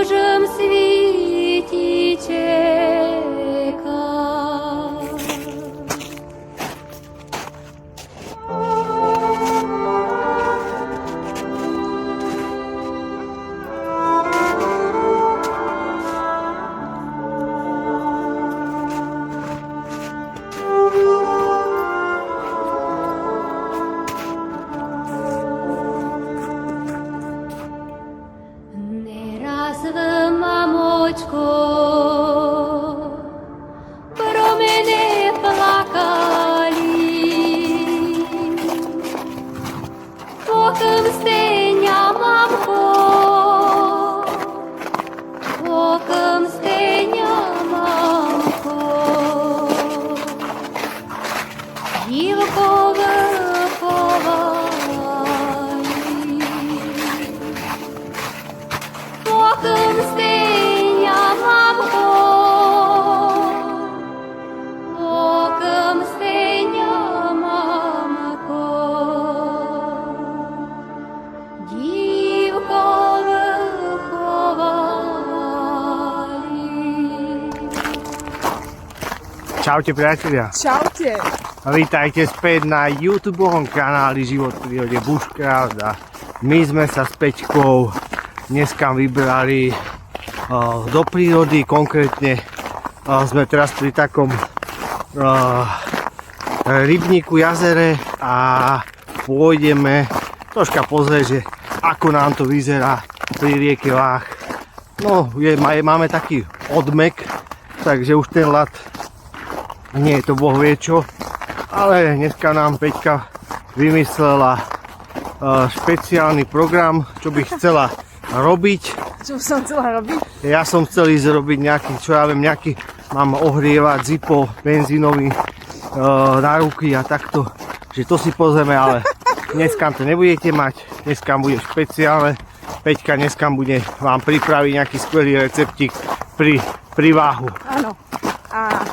Božom svíti čeká. Čaute priatelia. Čaute. A vítajte späť na YouTubeovom kanáli Život v prírode Bushcraft a my sme sa s Peťkou dneska vybrali do prírody, konkrétne sme teraz pri takom rybníku, jazere a pôjdeme troška pozrieť, že ako nám to vyzerá pri rieke Vách. No, máme taký odmek, takže už ten ľad nie je to boh vie čo, ale dneska nám Peťka vymyslela špeciálny program, čo by chcela robiť. Čo som chcela robiť? Ja som chcel ísť robiť nejaký, mám ohrievať Zippo benzínový na ruky a takto, že to si pozrieme, ale dneska to nebudete mať, dneska bude špeciálne. Peťka dneska bude vám pripraviť nejaký skvelý receptík pri váhu. Áno. A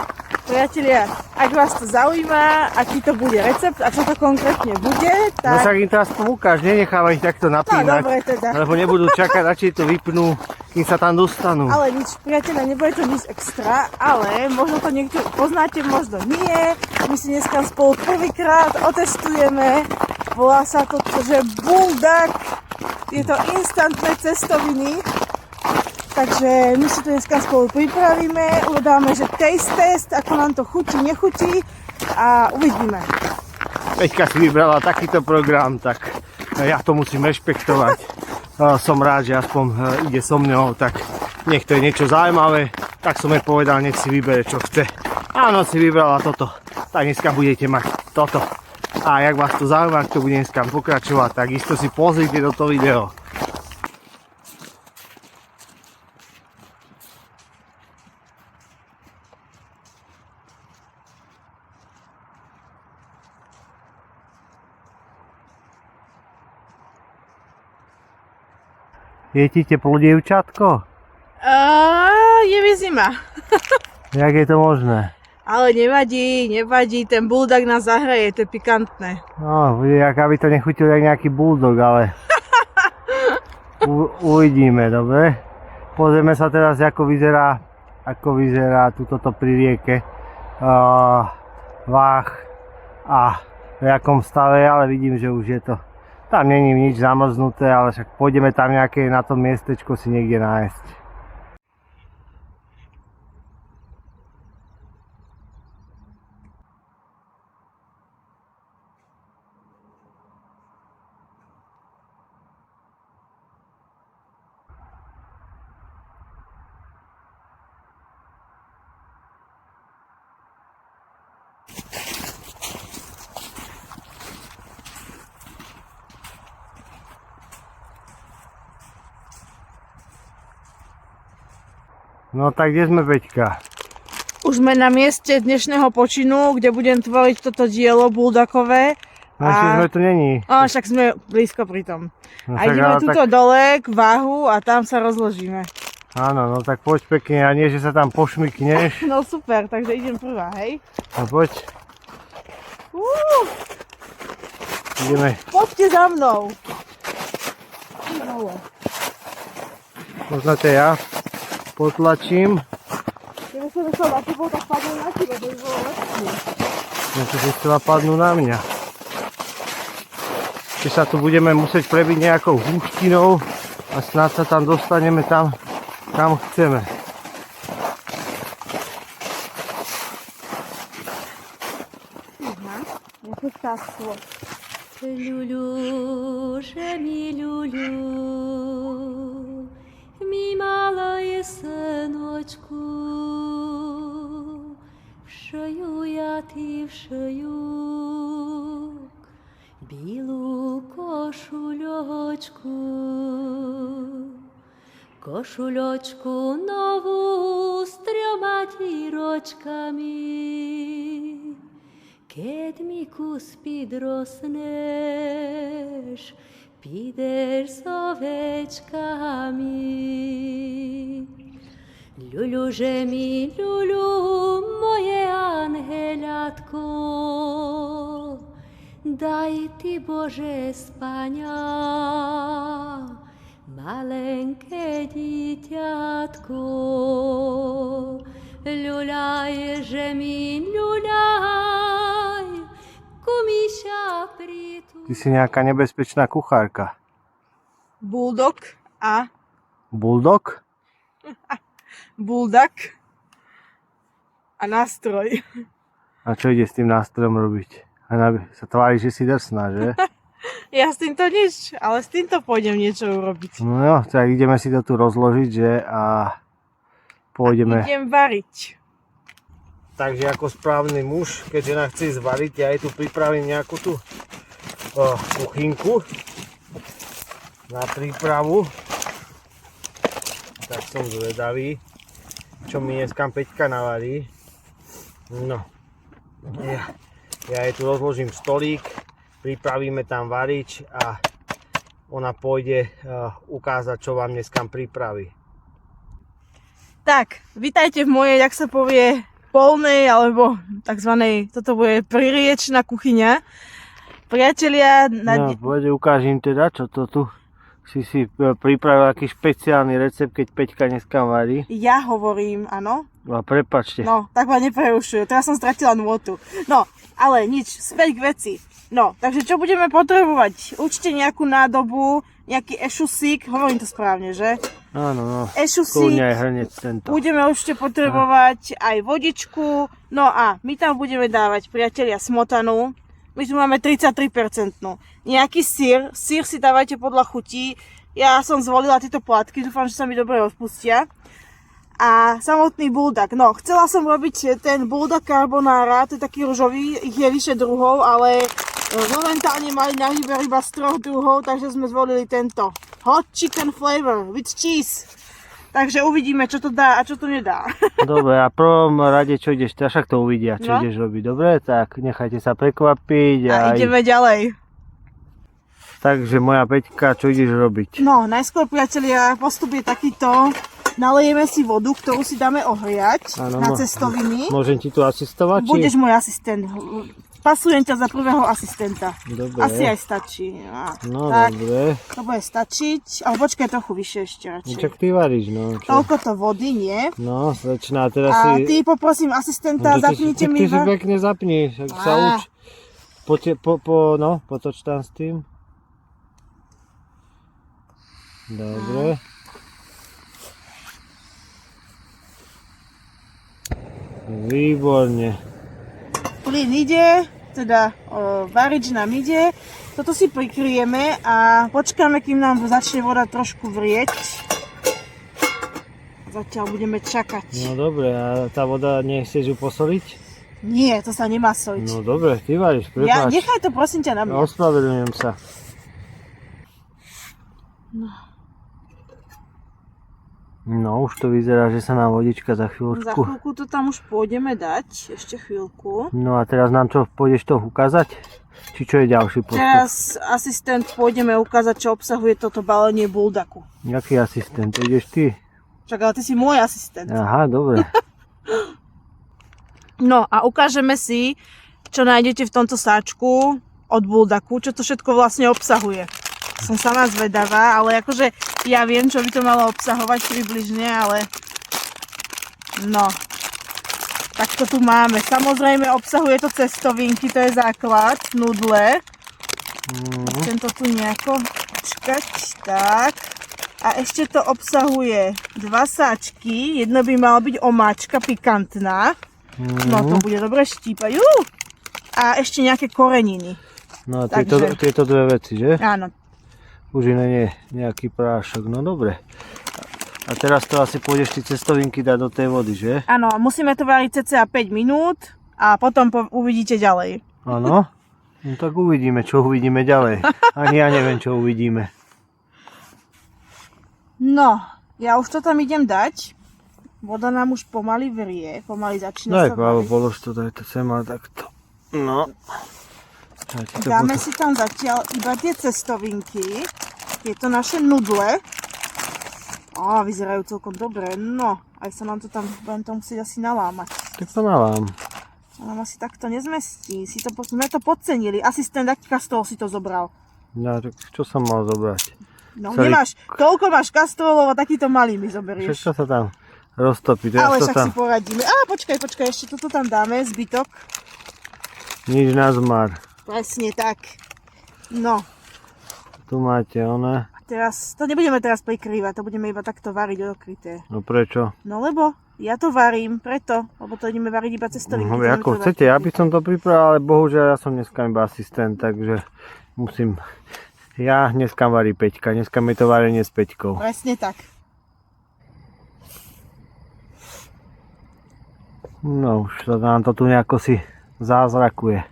priatelia, ak vás to zaujíma, aký to bude recept a čo to konkrétne bude, tak... No sa im teraz to ukáž, nenechávaj ich takto napínať, no, dobre, teda. lebo nebudú čakať, radšej to vypnú, kým sa tam dostanú. Ale nič, priatelia, nebude to nič extra, ale možno to niektorí poznáte, možno nie. My si dneska spolu prvýkrát otestujeme, volá sa to, že Bulldog, je to instantné cestoviny. Takže my si to dneska spolu pripravíme, uvedáme, že taste test, ako nám to chutí, nechutí a uvidíme. Peťka si vybrala takýto program, tak ja to musím rešpektovať. Som rád, že aspoň ide so mnou, tak nech to je niečo zaujímavé, tak som jej povedal, nech si vybere, čo chce. Áno, si vybrala toto, tak dneska budete mať toto. A jak vás to zaujíma, ak to bude dneska pokračovať, tak isto si pozrite toto video. Je ti teplo, dievčatko? Je mi zima. Jak je to možné? Ale nevadí, ten bulldog nás zahraje, to je pikantné. No, bude, aby to nechutilo jak nejaký bulldog, ale uvidíme, dobre? Pozrieme sa teraz, ako vyzerá toto pri rieke Vách a v jakom stave, ale vidím, že už je to. Tam není nič zamrznuté, ale však pôjdeme tam nejaké na tom miestečko si niekde nájsť. No tak kde sme, Peťka? Už sme na mieste dnešného počinu, kde budem tvoriť toto dielo bulldogové. No ešte sme tu není. Však sme blízko pri tom. No, a ideme tuto dole k Váhu a tam sa rozložíme. Áno, no tak poď pekne a nie, že sa tam pošmykneš. No super, takže idem prvá, hej? No poď. Ideme. Poďte za mnou. Možno to ja potlačím. Keby som nechal na tebou, tak padne na teba, to by bolo lepšie. Niečo si chcela padnúť na mňa. Či sa tu budeme musieť prebiť nejakou húštinou a snad sa tam dostaneme tam, kam chceme. Nejaké vtáctvo. Люлю, же ми люлю, mi малое сыночку, вшию я ти вшию, білу кошульочку, кошульочку нову з 3 дірочками. Keď mi kus підроснеш, підеш з овечками. Люлю же мій, люлю, моє ангелятко, дай ти, Боже, спання, маленьке дитятко. Люляй же мій, люляй, куміша приту. Ty si nejaká nebezpečná kuchárka. Bulldog a Bulldog? bulldog a nástroj. A čo ide s tým nástrojom robiť? Sa tvári, že si drsná, že? Ja s týmto nič, ale s týmto pôjdem niečo urobiť. No jo, tak ideme si to tu rozložiť, že? A pôjdeme. Idem variť. Takže ako správny muž, keď žena chce zvariť, ja jej tu pripravím nejakú tú kuchynku na prípravu. Tak som zvedavý, čo mi dneska Peťka navarí. No, ja jej tu rozložím stolík, pripravíme tam varič a ona pôjde ukázať, čo vám dneska pripraví. Tak, vítajte v mojej, jak sa povie, polnej, alebo takzvanej, toto bude pririečná kuchyňa. Priatelia, No, ukážem teda, čo to tu si pripravil, aký špeciálny recept, keď Peťka dneska varí. Ja hovorím, áno. A prepáčte. No, tak ma neprerušujú, teraz som stratila nôtu. No, ale nič, späť k veci. No, takže čo budeme potrebovať? Určite nejakú nádobu, nejaký ešusík, hovorím to správne, že? Áno, no. Ešusík. Kľudne aj hrnec tento. Budeme určite potrebovať aj vodičku. No a my tam budeme dávať, priatelia, smotanu. My tu máme 33%. Nejaký syr. Syr si dávajte podľa chutí. Ja som zvolila tieto plátky, dúfam, že sa mi dobre odpustia. A samotný bulldog. No, chcela som robiť ten bulldog carbonara, to je taký ružový, ich je vyše druhov, ale momentálne mali na výber iba z 3 druhov, takže sme zvolili tento. Hot chicken flavor with cheese. Takže uvidíme, čo to dá a čo to nedá. Dobre, a v prvom rade, čo ideš, však to uvidia, čo No. ideš robiť. Dobre, tak nechajte sa prekvapiť. A ideme ďalej. Takže moja Peťka, čo ideš robiť? No, najskôr, priatelia, postup je takýto. Nalejeme si vodu, ktorú si dáme ohriať na cestoviny. Môžem ti tu asistovať? Budeš môj asistent. Pasujem ťa za prvého asistenta. Dobre. Asi aj stačí. No, tak, dobre. to bude stačiť. Ale počkaj, trochu vyššie ešte radšej. Čak ty varíš, no. Čo? Toľko to vody, nie? No, začína teraz A si... ty poprosím asistenta, zapnite mi... Ty si pekne zapni, ak sa uč. Potoč tam s tým. Dobre. Výborne. Plyn ide, teda varič nám ide. Toto si prikryjeme a počkáme, kým nám začne voda trošku vrieť. Zatiaľ budeme čakať. No dobre, a tá voda, nechceš ju posoliť? Nie, to sa nemá soliť. No dobre, ty varíš, Ja, prepáč. nechaj to prosím ťa na mňa. Ospravedlňujem sa. No, už to vyzerá, že sa nám vodička za Za chvíľočku. chvíľku to tam už pôjdeme dať, ešte chvíľku. No a teraz nám čo, pôjdeš to ukázať? Či čo je ďalší postup? Teraz asistent pôjdeme ukázať, čo obsahuje toto balenie bulldogu. Jaký asistent? To ideš ty? Však ale ty si môj asistent. Aha, dobre. No a ukážeme si, čo nájdete v tomto sáčku od bulldogu, čo to všetko vlastne obsahuje. Som sama zvedavá, ale akože ja viem, čo by to malo obsahovať približne, ale no. Tak to tu máme. Samozrejme obsahuje to cestovinky, to je základ, nudle. Chcem to tu nejako počkať, tak. A ešte to obsahuje 2 sáčky, jedno by malo byť omáčka pikantná. No to bude dobre štípať. A ešte nejaké koreniny. No tieto dve veci, že? Áno. Už iné nie, nejaký prášok, no dobre. A teraz to asi pôjdeš ty cestovinky dať do tej vody, že? Áno, musíme to variť cca 5 minút a potom uvidíte ďalej. Áno? No tak uvidíme, čo uvidíme ďalej. Ani ja neviem, čo uvidíme. No, ja už to tam idem dať. Voda nám už pomaly vrie, pomaly začína sa variť. Polož to, daj to sem a takto. No. Dáme si tam zatiaľ iba tie cestovinky. Tieto naše nudle. Vyzerajú celkom dobre. No, aj sa nám to tam, budem to musieť asi nalámať. Tak to nalám. To nám asi takto nezmestí. Sme to podcenili. Asistent Kastrol si to zobral. Ja, tak čo som mal zobrať? No nemáš, toľko máš kastrolov a takýto malý mi zoberieš. Všetko sa tam roztopí. Ale však si poradíme. Počkaj, ešte toto tam dáme, zbytok. Nič na zmar. Presne tak. No. Tu máte one. Teraz, to nebudeme teraz prikrývať, to budeme iba takto variť odkryté. No prečo? No lebo ja to varím, lebo to ideme variť iba cestovinky. No ako chcete, ja by som to pripravil, ale bohužiaľ ja som dneska iba asistent, takže musím... Ja dneska varí Peťka, dneska mi to varenie s Peťkou. Presne tak. No už sa nám to tu nejako si zázrakuje.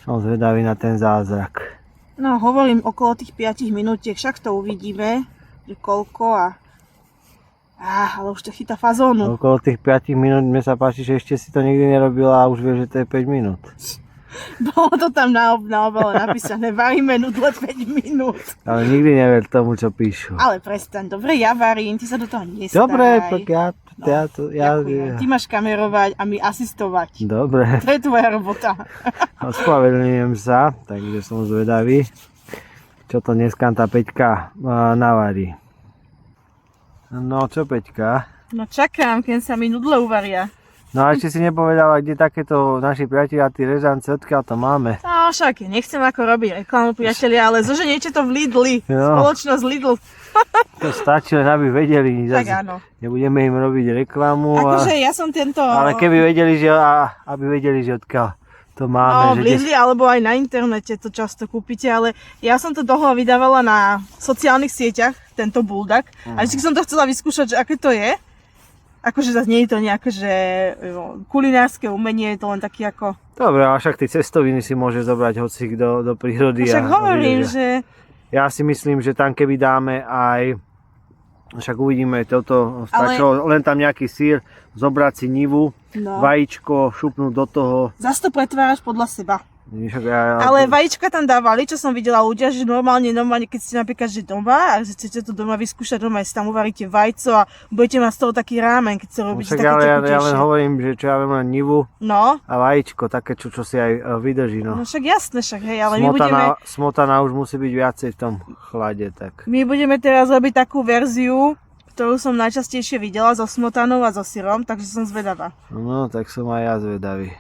Som zvedavý na ten zázrak. No hovorím okolo tých 5 minútiek, však to uvidíme, že koľko ale už to chytá fazónu. Okolo tých 5 minút mne sa páči, že ešte si to nikdy nerobila a už vieš, že to je 5 minút. Bolo to tam na obale napísané, varíme nudle 5 minút. Ale nikdy never tomu, čo píšu. Ale prestaň, dobre, ja varím, ty sa do toho nestaraj. Dobre, tak ja... Ty máš kamerovať a my asistovať. Dobre. To je tvoja robota. Ospravedlňujem sa, takže som zvedavý, čo to dneska tá Peťka navarí. No čo Peťka? No čakám, keď sa mi nudle uvaria. No a ešte si nepovedala, kde takéto naši priatelia, tí rezance, odkiaľ to máme. No však, nechcem ako robiť reklamu, priatelia, ale zoženiete to v Lidli, spoločnosť Lidl. To stačí, len aby vedeli. Tak áno. Nebudeme im robiť reklamu. Akože ja som tento... Ale keby vedeli, že, aby vedeli, že odkiaľ to máme. No v Lidli alebo aj na internete to často kúpite, ale ja som to dlho vydávala na sociálnych sieťach, tento buldak. A vždy som to chcela vyskúšať, že aké to je. Akože zase nie je to nejaké, že kulinárske umenie, je to len taký ako... Dobre, a však tie cestoviny si môže zobrať hocik do prírody. Však hovorím, že... Ja si myslím, že tam keby dáme aj... Však uvidíme, toto stačilo, len tam nejaký sír, zobrať si nivu, vajíčko, šupnúť do toho. Zas to pretváraš podľa seba. Však Ale vajíčka tam dávali, čo som videla ľudia, že normálne, keď ste napríklad že doma a že chcete to doma vyskúšať doma, si tam uvaríte vajco a budete mať z toho taký rámen, keď sa robíte také tekutejšie. Ja len hovorím, že čo ja viem len nivu a vajíčko, také čo si aj vydrží. No však jasné, ale smotana už musí byť viacej v tom chlade. Tak. My budeme teraz robiť takú verziu, ktorú som najčastejšie videla so smotanou a so syrom, takže som zvedavá. No, tak som aj ja zvedavý.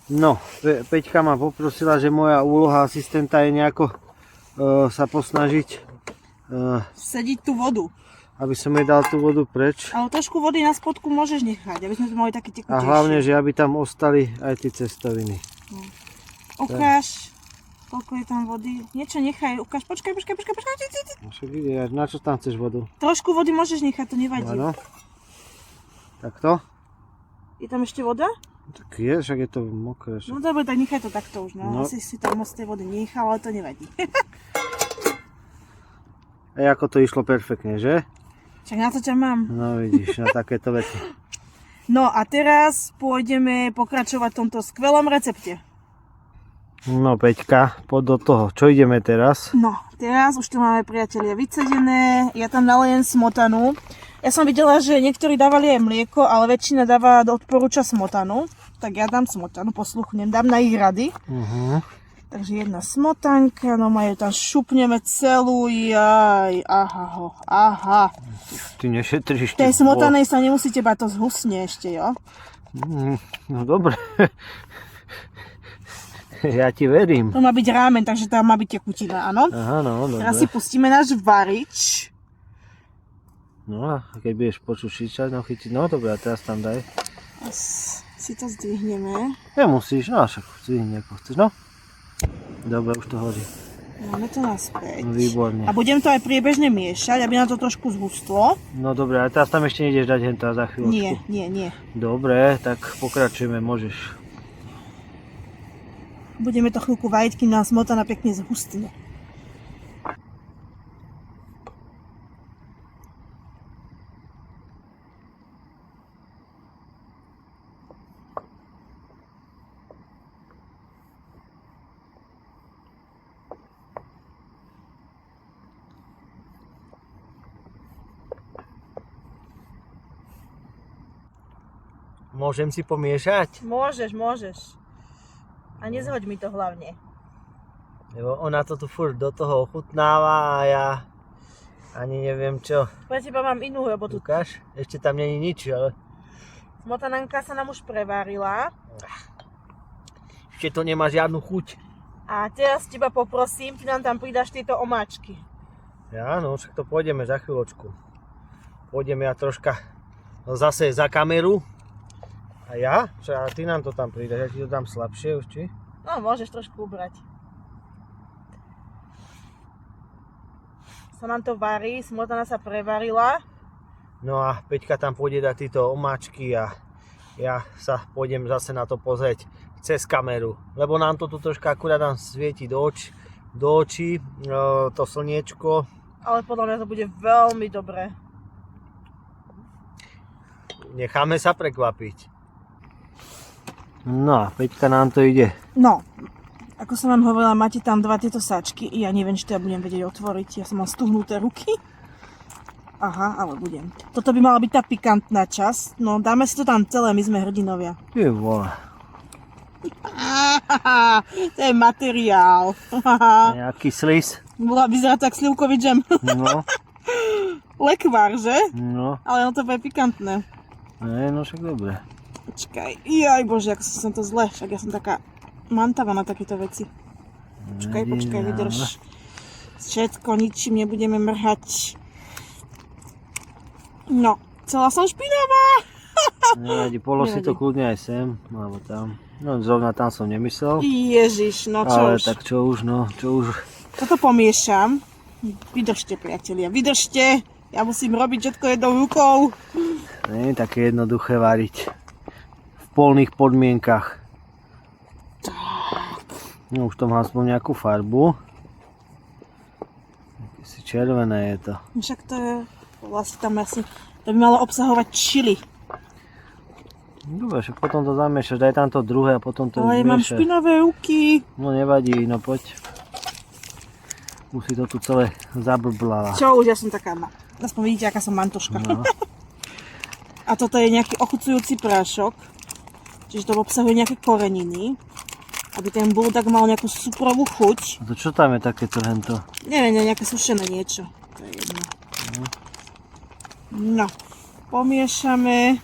No, Peťka ma poprosila, že moja úloha asistenta je nejako sa posnažiť sediť tú vodu. Aby som jej dal tú vodu preč. Ale trošku vody na spodku môžeš nechať, aby sme to mali taký tekutejší. A hlavne, že aby tam ostali aj tie cestoviny. No. Ukáž, koľko je tam vody. Niečo nechaj, ukáž, počkaj. No však ide, na čo tam chceš vodu? Trošku vody môžeš nechať, to nevadí. Áno. Takto? Je tam ešte voda? Tak je, však je to mokré. No dobre, tak nechaj to takto už, no. Asi si tam moc tej vody nechal, ale to nevadí. A ako to išlo perfektne, že? Však na to ťa mám. No vidíš, na takéto veci. No a teraz pôjdeme pokračovať v tomto skvelom recepte. No Peťka, poď do toho. Čo ideme teraz? No, teraz už tu máme, priatelia, vycedené. Ja tam nalejem smotanu. Ja som videla, že niektorí dávali aj mlieko, ale väčšina odporúča smotanu. Tak ja dám smotanu, posluchnem, dám na ich rady. Takže jedna smotanka, no majú tam šupneme celú, jaj, aha. Ty nešetríš. Tej smotanej sa nemusíte bať, to zhusne ešte, jo? No dobre. Ja ti verím. To má byť rámen, takže tam má byť tekutina, áno? Áno, dobre. Teraz si pustíme náš varič. No a keď budeš počuť šičať, no chytiť, no dobre, a teraz tam daj. Si to zdvihneme. Nemusíš, no však zdvihni ako chceš, no. Dobre, už to horí. Máme to naspäť. Výborne. A budem to aj priebežne miešať, aby nám to trošku zhustlo. No dobre, a teraz tam ešte nejdeš dať henta za chvíľočku. Nie. Dobre, tak pokračujeme, môžeš. Budeme to chvíľku variť, kým nám smotana pekne zhustne. Môžem si pomiešať? Môžeš. A nezhoď mi to hlavne. Lebo ona to tu furt do toho ochutnáva a ja ani neviem čo. Pre teba mám inú robotu. Ukáž? Ešte tam není nič, ale... Smotananka sa nám už prevarila. Ešte to nemá žiadnu chuť. A teraz teba poprosím, ty nám tam pridáš tieto omáčky. Ja, no, však to pôjdeme za chvíľočku. Pôjdeme ja troška zase za kameru. A ja? A ty nám to tam pridáš, ja ti to dám slabšie už, či? No, môžeš trošku ubrať. Sa nám to varí, smotana sa prevarila. No a Peťka tam pôjde dať tieto omáčky a ja sa pôjdem zase na to pozrieť cez kameru. Lebo nám to tu troška akurát nám svieti do očí, to slniečko. Ale podľa mňa to bude veľmi dobré. Necháme sa prekvapiť. No a Peťka nám to ide. No, ako som vám hovorila, máte tam dva tieto sačky i ja neviem, či to ja budem vedieť otvoriť. Ja som mal stuhnuté ruky. Aha, ale budem. Toto by mala byť tá pikantná časť. No, dáme si to tam celé, my sme hrdinovia. Ty vole. To je materiál. Nejaký slis. Bola vyzerá tak slivkový džem. No. Lekvár, že? No. Ale ono to bude pikantné. No však dobre. Počkaj, jaj bože, ako som to zle, však ja som taká mantava na takéto veci. Počkaj, vydrž. Všetko, ničím nebudeme mrhať. No, celá som špinavá. Nevadí, polo si to kľudne aj sem, alebo tam. No zrovna tam som nemyslel. Ježiš, no čo ale už. tak čo už, no, čo už. Toto pomiešam. Vydržte, priatelia, vydržte. Ja musím robiť všetko jednou rukou. Nie je také jednoduché variť. V polných podmienkach. No už to má aspoň nejakú farbu. Si červené je to. Však to je vlastne tam asi, to by malo obsahovať čili. Dobre, však potom to zamiešaš, daj tam to druhé a potom to Ale mám zmiešaš. špinavé ruky. No nevadí, no poď. Už si to tu celé zablblala. Čo už, ja som taká, aspoň vidíte, aká som mantoška. No. A toto je nejaký ochucujúci prášok. Čiže to obsahuje nejaké koreniny. Aby ten buldak mal nejakú suprovú chuť. A to čo tam je takéto hento? Neviem, nejaké sušené niečo. To je jedno. No, pomiešame.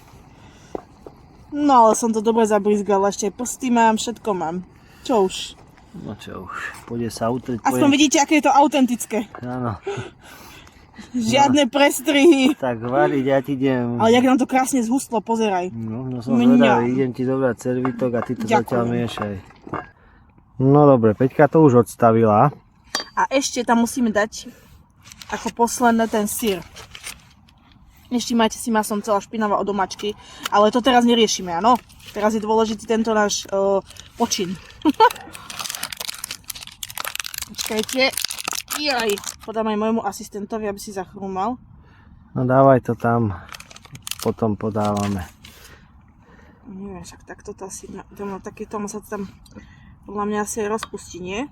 No, ale som to dobre zabrizgala. Ešte aj prsty mám, všetko mám. Čo už? No čo už, pôjde sa utrieť. Aspoň vidíte, aké je to autentické. Áno. Žiadne prestrihy. Tak variť, ja ti idem. Ale jak nám to krásne zhustlo, pozeraj. No som zvedavý, idem ti dobrať servitok a ty to zatiaľ miešaj. No dobre, Peťka to už odstavila. A ešte tam musíme dať ako posledné ten syr. Nevštímajte si, ma som celá špinavá od omáčky, ale to teraz neriešime, áno? Teraz je dôležitý tento náš počin. Počkajte. Jaj, podám aj môjmu asistentovi, aby si zachrúmal. No dávaj to tam, potom podávame. Neviem, však takto to asi, takéto sa to tam podľa mňa asi aj rozpustí, nie?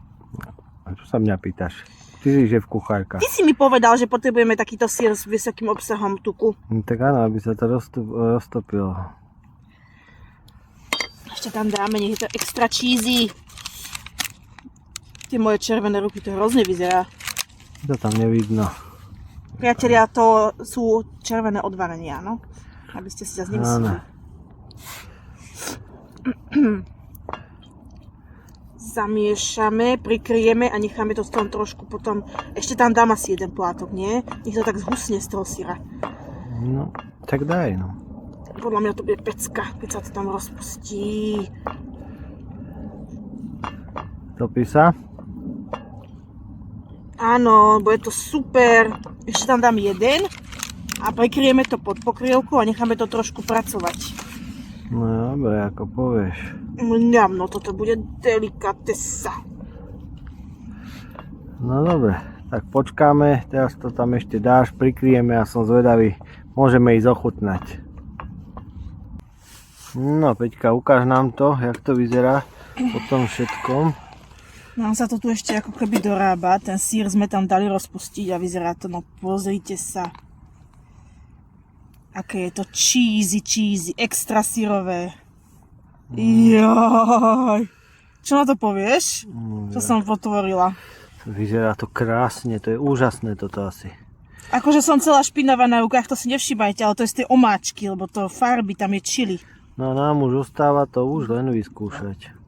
A čo sa mňa pýtaš? Ty si šéf kuchárka. Ty si mi povedal, že potrebujeme takýto syr s vysokým obsahom tuku. No, tak áno, aby sa to roztopilo. Ešte tam dáme, nech je to extra cheesy. tie moje červené ruky, to hrozne vyzerá. To tam nevidno. Priatelia, to sú červené odvarenia, no. Aby ste si zase nemysleli. Zamiešame, prikryjeme a necháme to v tom trošku potom. Ešte tam dám asi jeden plátok, nie? Nech to tak zhusne z toho syra. No, tak daj, no. Podľa mňa to bude pecka, keď sa to tam rozpustí. Topí sa? Áno, bude to super. Ešte tam dám jeden a prekryjeme to pod pokrievkou a necháme to trošku pracovať. No dobre, ako povieš. Mňam, no toto bude delikatesa. No dobre, tak počkáme, teraz to tam ešte dáš, prikryjeme a som zvedavý, môžeme ísť ochutnať. No Peťka, ukáž nám to, jak to vyzerá po tom všetkom. Nám sa to tu ešte ako keby dorába, ten sír sme tam dali rozpustiť a vyzerá to, no pozrite sa. Aké je to cheesy, extra syrové. Jaj. Čo na to povieš? Čo som potvorila? Vyzerá to krásne, to je úžasné toto asi. Akože som celá špinavá na rukách, to si nevšímajte, ale to je z tej omáčky, lebo to farby, tam je chili. No nám už ostáva to už len vyskúšať.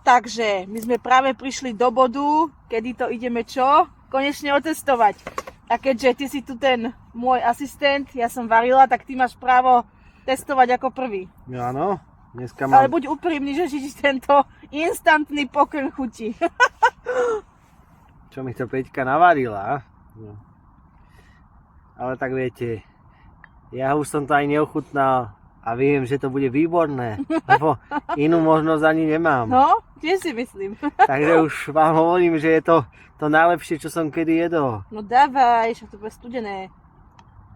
Takže, my sme práve prišli do bodu, kedy to ideme čo? Konečne otestovať. A keďže ty si tu ten môj asistent, ja som varila, tak ty máš právo testovať ako prvý. Áno, dneska mám... Ale buď úprimný, že ti tento instantný pokrm chutí. Čo mi to Peťka navarila. No. Ale tak viete, ja už som to aj neochutnal a viem, že to bude výborné, lebo inú možnosť ani nemám. No, tiež si myslím. Takže už vám hovorím, že je to najlepšie, čo som kedy jedol. No dávaj, však to bude studené.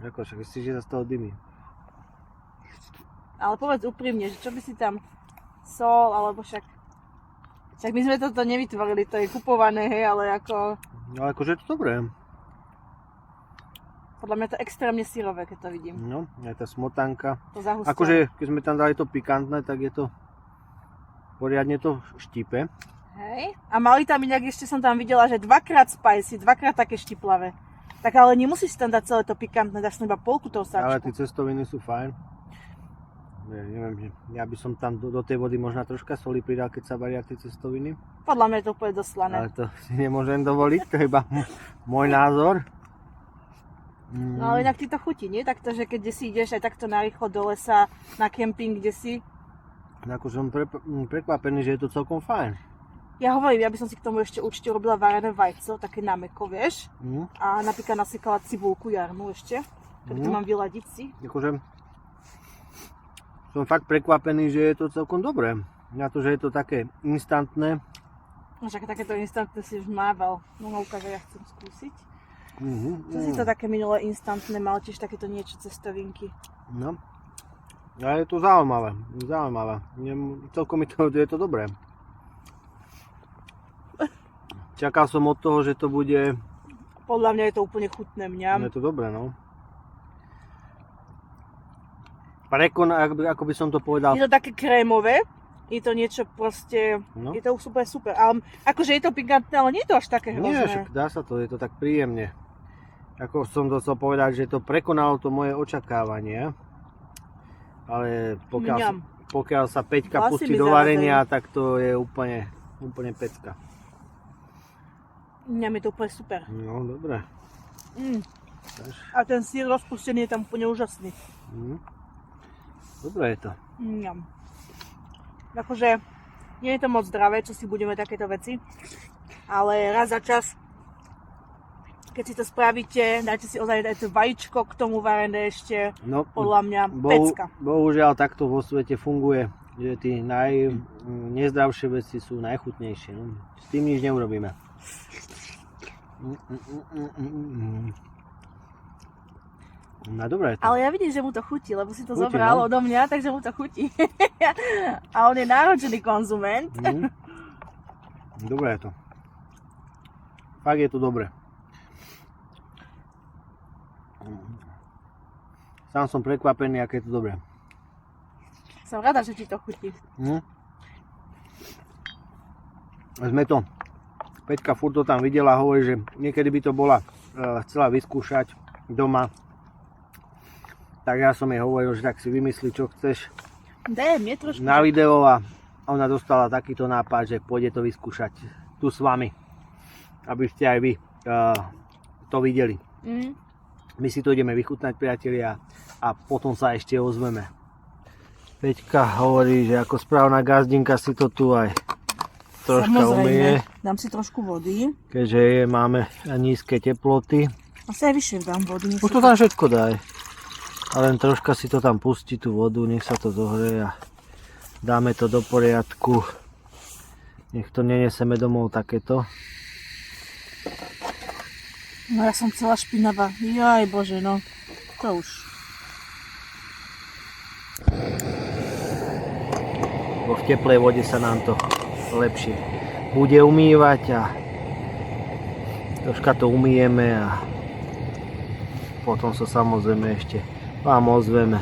Ako, však si, že sa z toho dymí. Ale povedz úprimne, že čo by si tam sol, alebo však my sme toto nevytvorili, to je kupované, hej, ale ako... No akože je to dobré. Podľa mňa to je extrémne syrové, keď to vidím. No, je tá smotanka. To zahustia. Akože, keď sme tam dali to pikantné, tak je to... Poriadne to štípe. Hej. A mali tam inak, ešte som tam videla, že dvakrát spicy, dvakrát také štiplavé. Tak ale nemusíš tam dať celé to pikantné, dáš iba polku toho sáčku. Ale tie cestoviny sú fajn. Neviem, ja by som tam do tej vody možno troška soli pridal, keď sa varia tie cestoviny. Podľa mňa je to úplne doslané. Ale to si nemôžem dovoliť, to je iba môj názor. No ale inak ti to chutí, nie? Takto, že keď si ideš aj takto narýchlo do lesa, na kemping, kde si. Ako som prekvapený, že je to celkom fajn. Ja hovorím, ja by som si k tomu ešte určite robila varené vajce, také na mäko, vieš? A napríklad nasekala cibulku jarnú ešte, ktorú tu mám vyladiť si. Akože som fakt prekvapený, že je to celkom dobré. Na to, že je to také instantné. No však takéto instantné si už mával. No ukáže, ja chcem skúsiť. Čo si to také minulé instantné mal, tiež takéto niečo cestovinky? No, ale je to zaujímavé, celkom je to dobré. Čakal som od toho, že to bude... Podľa mňa je to úplne chutné, mňam. Je to dobré, no. Prekon, ako by som to povedal... Je to také krémové, je to niečo proste, no. Je to super, ale akože je to pikantné, ale nie je to až také hrozné. Nie, však dá sa to, je to tak príjemne. Ako som to chcel povedať, že to prekonalo to moje očakávanie. Ale pokiaľ sa Peťka pustí do varenia, tak to je úplne pecka. Mňam je to úplne super. No, dobre. A ten sír rozpustený je tam úplne úžasný. Dobre je to. Mňam. Akože nie je to moc zdravé, čo si budeme takéto veci. Ale raz za čas, keď si to spravíte, dajte si ozaj aj to vajíčko k tomu varené ešte, no, podľa mňa pecka. Bohužiaľ takto vo svete funguje, že tie najnezdravšie veci sú najchutnejšie. No, s tým nič neurobíme. No dobré to. Ale ja vidím, že mu to chutí, lebo si to zobral odo mňa, takže mu to chutí. A on je náročný konzument. Dobré je to. Fakt je to dobré. Sám som prekvapený, aké je to dobré. Som rada, že ti to chutí. sme to, Peťka furt to tam videla, hovorí, že niekedy by to bola chcela vyskúšať doma. Tak ja som jej hovoril, že tak si vymyslí, čo chceš Daj mne trošku. na video a ona dostala takýto nápad, že pôjde to vyskúšať tu s vami, aby ste aj vy to videli. My si to ideme vychutnať, priatelia, a potom sa ešte ozveme. Peťka hovorí, že ako správna gazdinka si to tu aj troška umie, Dám si trošku vody. keďže máme nízke teploty. Asi aj vyššie dám vody. Už to tam všetko daj. A len troška si to tam pustí, tú vodu, nech sa to zohreje a dáme to do poriadku. Nech to neneseme domov takéto. No ja som celá špinavá. Jaj bože, no. To už. Bo v teplej vode sa nám to lepšie bude umývať a troška to umyjeme a potom sa samozrejme ešte vám ozveme.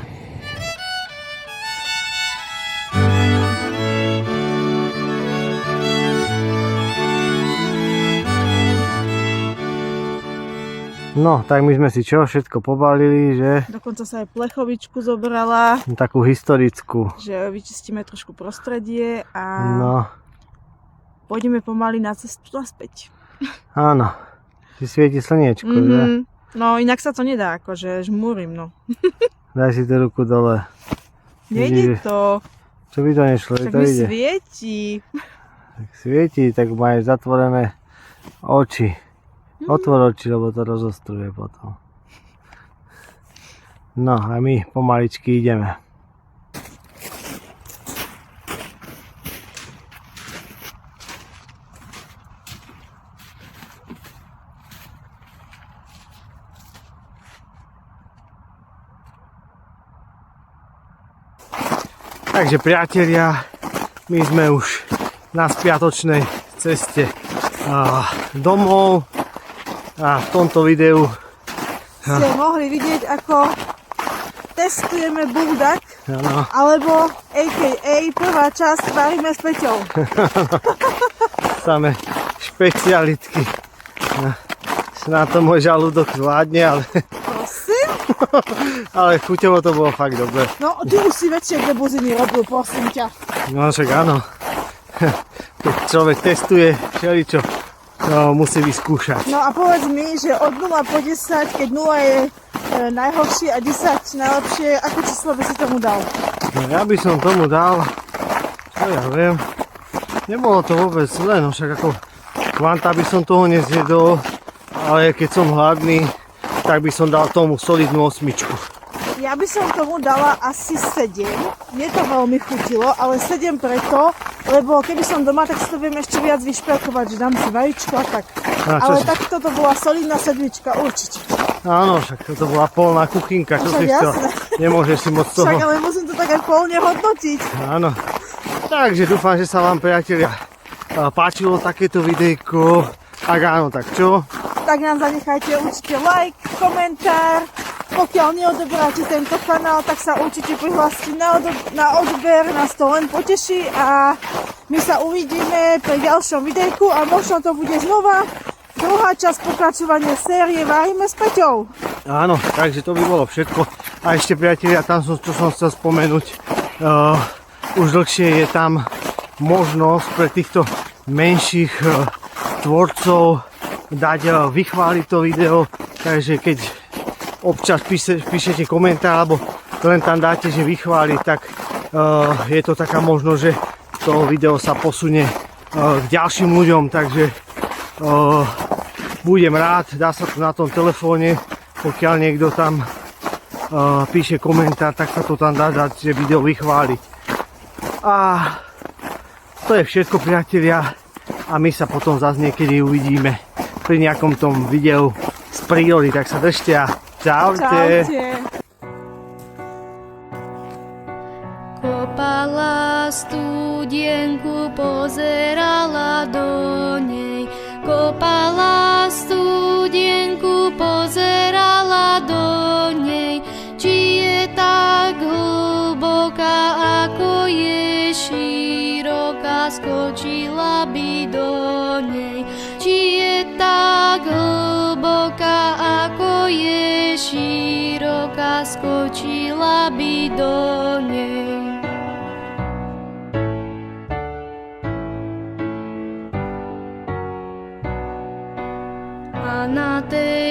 No, tak my sme si čo? Všetko pobalili, že? Dokonca sa aj plechovičku zobrala. Takú historickú. Že vyčistíme trošku prostredie a No, pôjdeme pomaly na cestu naspäť. áno. Si svieti slniečko, že? No inak sa to nedá, akože žmúrim, no. Daj si tú ruku dole. Nejde Vidíš, to. Čo by to nešlo? Však To mi ide. svieti. Tak svieti, tak máš zatvorené oči. Otvor oči, lebo to rozostruje potom. No a my pomaličky ideme. Takže priatelia, my sme už na spiatočnej ceste domov a v tomto videu Ste mohli vidieť, ako testujeme buldak, áno, alebo a.k.a. prvá časť varíme s Peťou. samé špecialitky. Na to môj žalúdok zvládne, ale, Prosím? ale chuťovo to bolo fakt dobre. No, ty už si väčšie gebuziny robil, prosím ťa. No však áno, keď človek testuje všeličo, no, musí vyskúšať. No a povedz mi, že od 0 po 10, keď 0 je najhoršie a 10 najlepšie, ako číslo by si tomu dal? No, ja by som tomu dal, čo ja viem, nebolo to vôbec zle, no však ako kvanta by som toho nezjedol, ale keď som hladný, tak by som dal tomu solidnú 8. Ja by som tomu dala asi 7. Mne to veľmi chutilo, ale 7 preto, lebo keby som doma, tak si to viem ešte viac vyšperkovať, že dám si vajíčko a tak. Ale takto to bola solidná 7, určite. Áno, však to bola polná kuchynka, čo Však si chcel. jasné. Nemôžeš si moc toho. Však ale musím to tak aj polne hodnotiť. Áno. Takže dúfam, že sa vám, priatelia, páčilo takéto videjko. Ak áno, tak čo? Tak nám zanechajte určite like, komentár. Pokiaľ neodoberáte tento kanál, tak sa určite prihláste na odber, nás to len poteší a my sa uvidíme pri ďalšom videjku a možno to bude znova druhá časť pokračovania série Varíme s Peťou. Áno, takže to by bolo všetko. A ešte, priatelia, tam čo som chcel spomenúť, už dlhšie je tam možnosť pre týchto menších tvorcov dať vychváliť to video, takže keď občas píšete komentár alebo len tam dáte, že vychváliť, tak je to taká možnosť, že to video sa posunie k ďalším ľuďom, takže budem rád, dá sa to na tom telefóne, pokiaľ niekto tam píše komentár, tak sa to tam dá dať, že video vychváliť. A to je všetko, priatelia, a my sa potom zase niekedy uvidíme pri nejakom tom videu z prírody, tak sa držte a čaute. Kopala studienku, pozerala do nej. Kopala studienku, pozerala do nej. Či je tak hlboká, ako je široká, skočila by do nej. Či je tak hlboká, ako je široká, skočila by do nej.